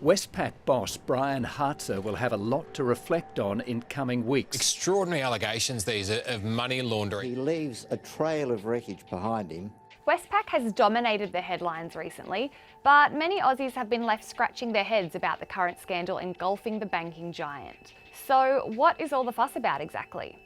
Westpac boss Brian Hartzer will have a lot to reflect on in coming weeks. Extraordinary allegations these of money laundering. He leaves a trail of wreckage behind him. Westpac has dominated the headlines recently, but many Aussies have been left scratching their heads about the current scandal engulfing the banking giant. So what is all the fuss about exactly?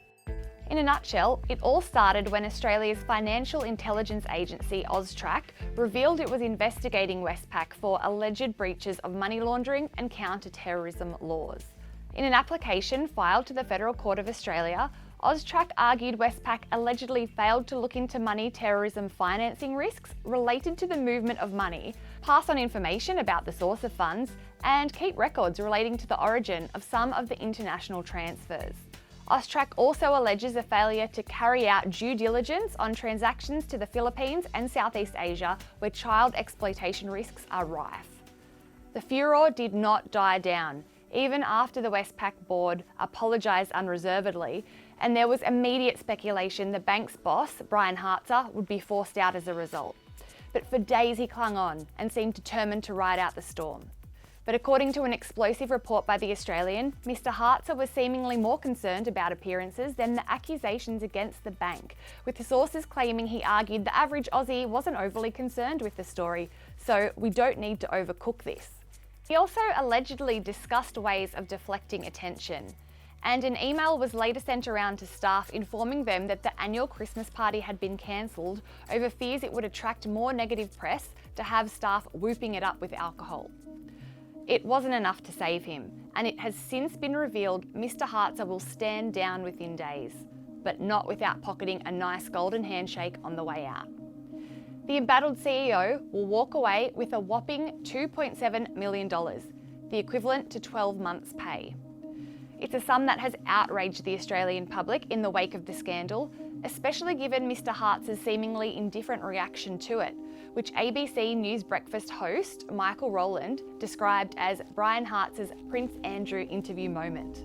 In a nutshell, it all started when Australia's financial intelligence agency AUSTRAC revealed it was investigating Westpac for alleged breaches of money laundering and counter-terrorism laws. In an application filed to the Federal Court of Australia, AUSTRAC argued Westpac allegedly failed to look into money terrorism financing risks related to the movement of money, pass on information about the source of funds, and keep records relating to the origin of some of the international transfers. AUSTRAC also alleges a failure to carry out due diligence on transactions to the Philippines and Southeast Asia where child exploitation risks are rife. The furor did not die down, even after the Westpac board apologised unreservedly, and there was immediate speculation the bank's boss, Brian Hartzer, would be forced out as a result. But for days he clung on and seemed determined to ride out the storm. But according to an explosive report by The Australian, Mr. Hartzer was seemingly more concerned about appearances than the accusations against the bank, with the sources claiming he argued the average Aussie wasn't overly concerned with the story, so we don't need to overcook this. He also allegedly discussed ways of deflecting attention, and an email was later sent around to staff informing them that the annual Christmas party had been cancelled over fears it would attract more negative press to have staff whooping it up with alcohol. It wasn't enough to save him, and it has since been revealed Mr. Hartzer will stand down within days, but not without pocketing a nice golden handshake on the way out. The embattled CEO will walk away with a whopping $2.7 million, the equivalent to 12 months' pay. It's a sum that has outraged the Australian public in the wake of the scandal, especially given Mr. Hartzer's seemingly indifferent reaction to it, which ABC News Breakfast host Michael Rowland described as Brian Hartzer's Prince Andrew interview moment.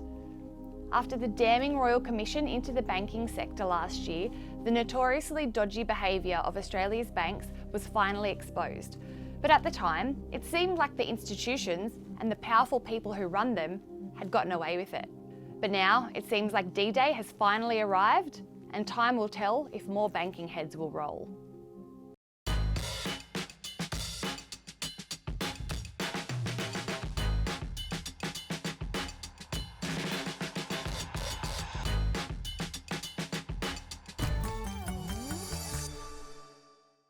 After the damning Royal Commission into the banking sector last year, the notoriously dodgy behaviour of Australia's banks was finally exposed. But at the time, it seemed like the institutions and the powerful people who run them had gotten away with it. But now it seems like D-Day has finally arrived, and time will tell if more banking heads will roll.